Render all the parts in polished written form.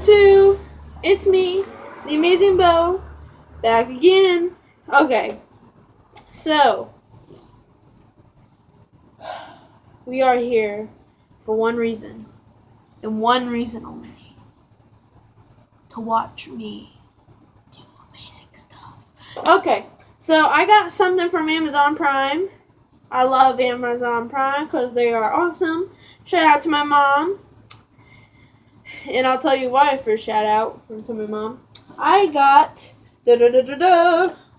YouTube, it's me, the Amazing Beau, back again. Okay, so we are here for one reason, and one reason only: to watch me do amazing stuff. Okay, so I got something from Amazon Prime. I love Amazon Prime because they are awesome. Shout out to my mom. And I'll tell you why for shout out to my mom. I got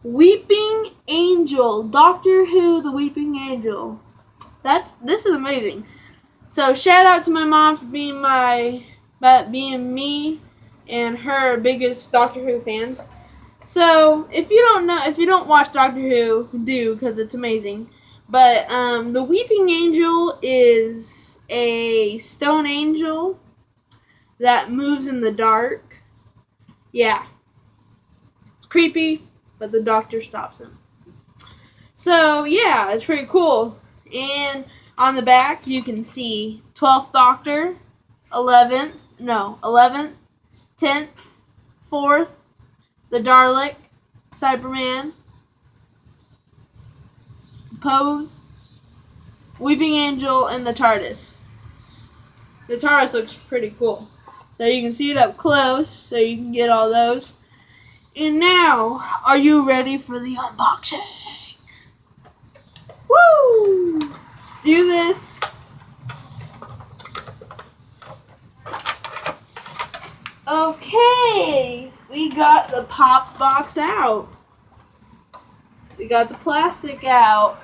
Weeping Angel, Doctor Who, the Weeping Angel. This is amazing. So shout out to my mom for being me and her biggest Doctor Who fans. So if you don't watch Doctor Who, do, because it's amazing. But the Weeping Angel is a stone angel that moves in the dark. Yeah. It's creepy, but the Doctor stops him. So, yeah, it's pretty cool. And on the back, you can see 12th Doctor, 11th, 10th, 4th, the Dalek, Cyberman, Pose, Weeping Angel, and the TARDIS. The TARDIS looks pretty cool. So you can see it up close, so you can get all those. And now, are you ready for the unboxing? Woo! Let's do this. Okay, we got the pop box out. We got the plastic out.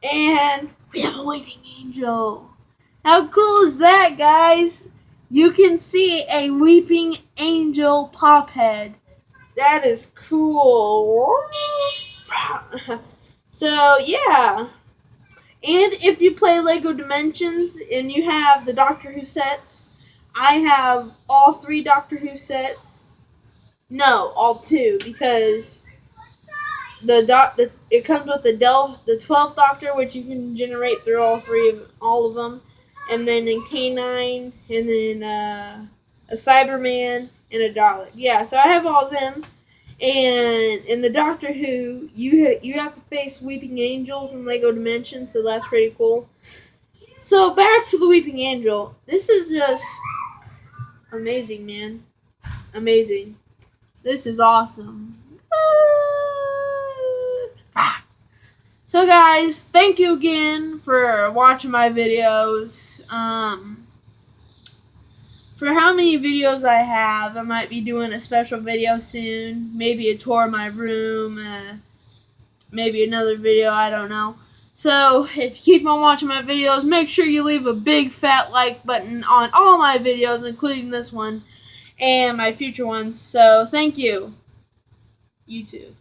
And we have a Weeping Angel. How cool is that, guys? You can see a Weeping Angel pop head. That is cool. So, yeah. And if you play Lego Dimensions and you have the Doctor Who sets, I have all 3 Doctor Who sets. No, all 2, because it comes with the 12th Doctor, which you can generate through all of them. And then a K9, and then a Cyberman, and a Dalek. Yeah, so I have all of them. And in the Doctor Who, you have to face Weeping Angels in Lego Dimensions, so that's pretty cool. So back to the Weeping Angel. This is just amazing, man. Amazing. This is awesome. So guys, thank you again for watching my videos. For how many videos I have, I might be doing a special video soon. Maybe a tour of my room, maybe another video, I don't know. So, if you keep on watching my videos, make sure you leave a big fat like button on all my videos, including this one, and my future ones. So, thank you, YouTube.